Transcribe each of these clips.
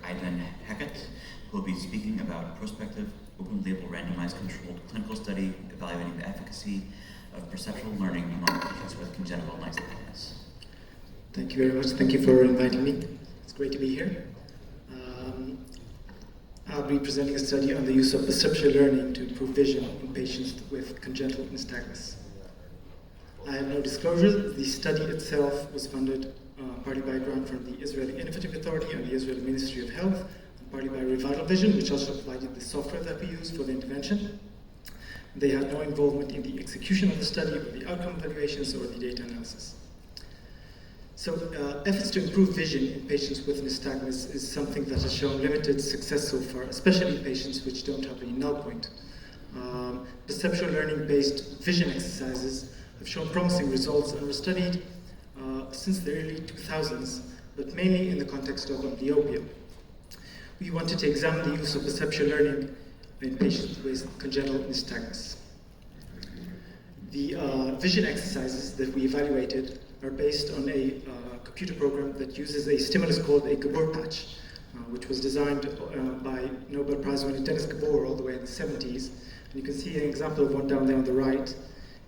Idan Hecht, who will be speaking about a prospective, open-label, randomized controlled clinical study evaluating the efficacy of perceptual learning among patients with congenital nystagmus. Thank you very much. Thank you for inviting me. It's great to be here. I'll be presenting a study on the use of perceptual learning to improve vision in patients with congenital nystagmus. I have no disclosure. The study itself was funded partly by a grant from the Israeli Innovative Authority and the Israeli Ministry of Health, and partly by Revital Vision, which also provided the software that we use for the intervention. They had no involvement in the execution of the study, or the outcome evaluations, or the data analysis. So efforts to improve vision in patients with nystagmus is something that has shown limited success so far, especially in patients which don't have a null point. Perceptual learning-based vision exercises have shown promising results and were studied since the early 2000s, but mainly in the context of amblyopia. We wanted to examine the use of perceptual learning in patients with congenital nystagmus. The vision exercises that we evaluated are based on a computer program that uses a stimulus called a Gabor patch, which was designed by Nobel Prize winner Dennis Gabor all the way in the 70s. And you can see an example of one down there on the right.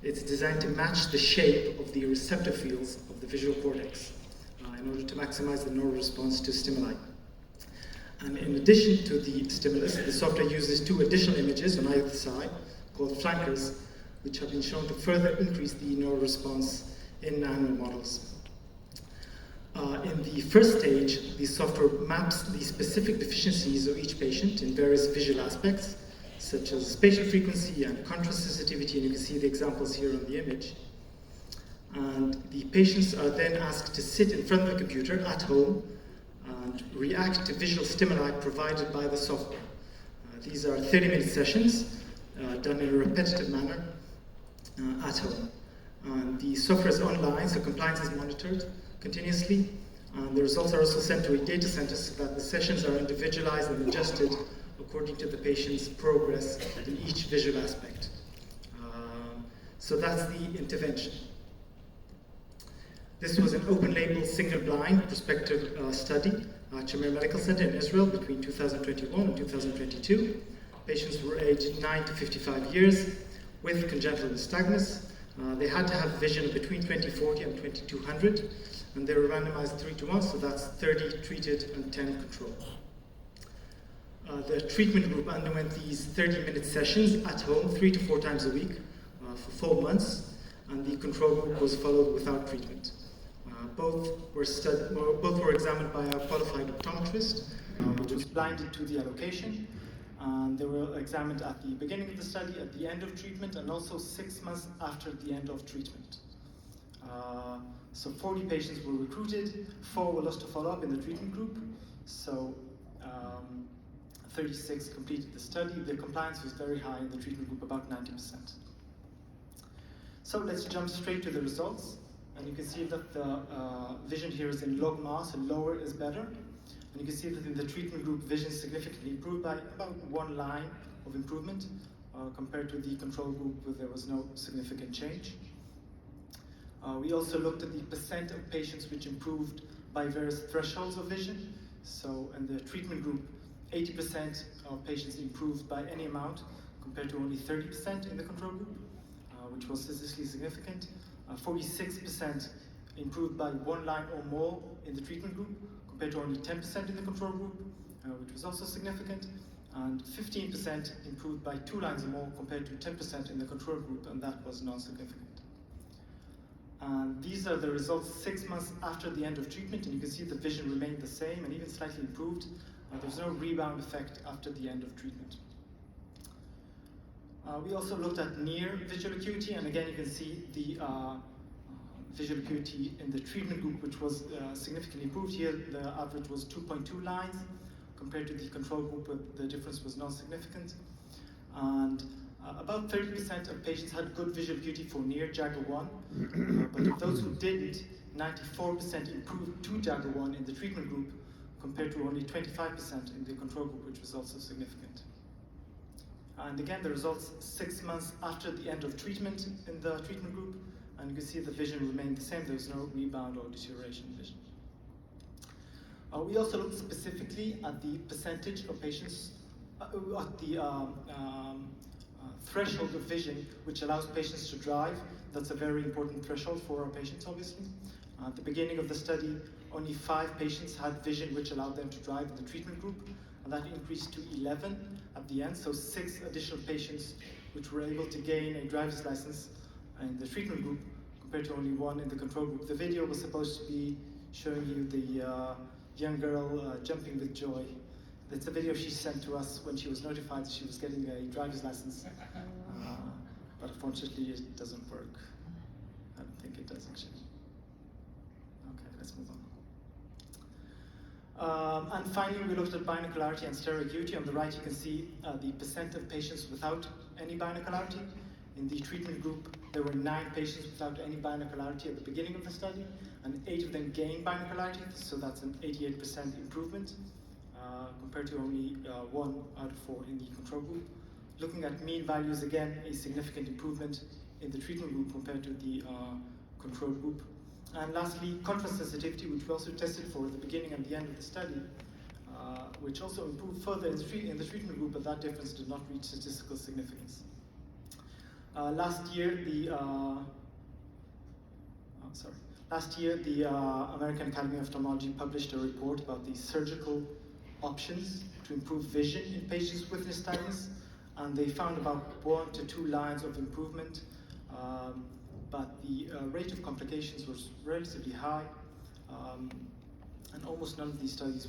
It's designed to match the shape of the receptor fields of the visual cortex in order to maximize the neural response to stimuli. And in addition to the stimulus, the software uses two additional images on either side called flankers, which have been shown to further increase the neural response in animal models. In the first stage, the software maps the specific deficiencies of each patient in various visual aspects, such as spatial frequency and contrast sensitivity, and you can see the examples here on the image. And the patients are then asked to sit in front of the computer at home and react to visual stimuli provided by the software. These are 30-minute sessions done in a repetitive manner at home. And the software is online, so compliance is monitored continuously. And the results are also sent to a data center so that the sessions are individualized and adjusted according to the patient's progress in each visual aspect. So that's the intervention. This was an open-label, single-blind, prospective study at Shamir Medical Center in Israel between 2021 and 2022. Patients were aged 9 to 55 years with congenital nystagmus. They had to have vision between 2040 and 2200, and they were randomized 3-to-1, so that's 30 treated and 10 control. The treatment group underwent these 30-minute sessions at home 3 to 4 times a week for 4 months, and the control group was followed without treatment. Both were examined by a qualified optometrist, which was blinded to the allocation. And they were examined at the beginning of the study, at the end of treatment, and also 6 months after the end of treatment. So 40 patients were recruited, 4 were lost to follow-up in the treatment group, so 36 completed the study. The compliance was very high in the treatment group, about 90%. So let's jump straight to the results. And you can see that the vision here is in log mass, and lower is better. And you can see that in the treatment group, vision significantly improved by about 1 line of improvement compared to the control group where there was no significant change. We also looked at the percent of patients which improved by various thresholds of vision. So in the treatment group, 80% of patients improved by any amount compared to only 30% in the control group, which was statistically significant. 46% improved by 1 line or more in the treatment group, compared to only 10% in the control group, which was also significant, and 15% improved by 2 lines or more compared to 10% in the control group, and that was non-significant. And these are the results 6 months after the end of treatment, and you can see the vision remained the same and even slightly improved. There's no rebound effect after the end of treatment. We also looked at near visual acuity, and again you can see the visual acuity in the treatment group, which was significantly improved. Here the average was 2.2 lines compared to the control group where the difference was non-significant. And about 30% of patients had good visual acuity for near JAGA1, but of those who didn't, 94% improved to JAGA1 in the treatment group compared to only 25% in the control group, which was also significant. And again, the results 6 months after the end of treatment in the treatment group, and you can see the vision remained the same. There was no rebound or deterioration in vision. We also looked specifically at the percentage of patients, at the threshold of vision which allows patients to drive. That's a very important threshold for our patients, obviously. At the beginning of the study, only 5 patients had vision which allowed them to drive in the treatment group, and that increased to 11 at the end, so 6 additional patients which were able to gain a driver's license in the treatment group compared to only 1 in the control group. The video was supposed to be showing you the young girl jumping with joy. That's a video she sent to us when she was notified that she was getting a driver's license, but unfortunately it doesn't work. I don't think it does actually. Okay, let's move on. And finally, we looked at binocularity and stereo acuity. On the right, you can see the percent of patients without any binocularity. In the treatment group, there were 9 patients without any binocularity at the beginning of the study, and 8 of them gained binocularity, so that's an 88% improvement, compared to only 1 out of 4 in the control group. Looking at mean values, again, a significant improvement in the treatment group compared to the control group. And lastly, contrast sensitivity, which we also tested for at the beginning and the end of the study, which also improved further in the treatment group, but that difference did not reach statistical significance. Last year, the American Academy of Ophthalmology published a report about the surgical options to improve vision in patients with nystagmus, and they found about 1 to 2 lines of improvement, but the rate of complications was relatively high, and almost none of these studies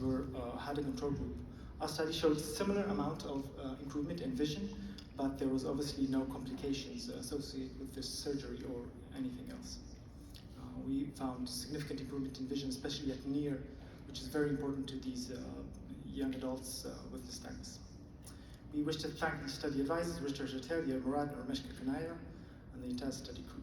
had a control group. Our study showed a similar amount of improvement in vision, but there was obviously no complications associated with this surgery or anything else. We found significant improvement in vision, especially at near, which is very important to these young adults with nystagmus. We wish to thank the study advisors, Richard Jatel, Murad, and Ramesh Kakanaya, and the entire study crew.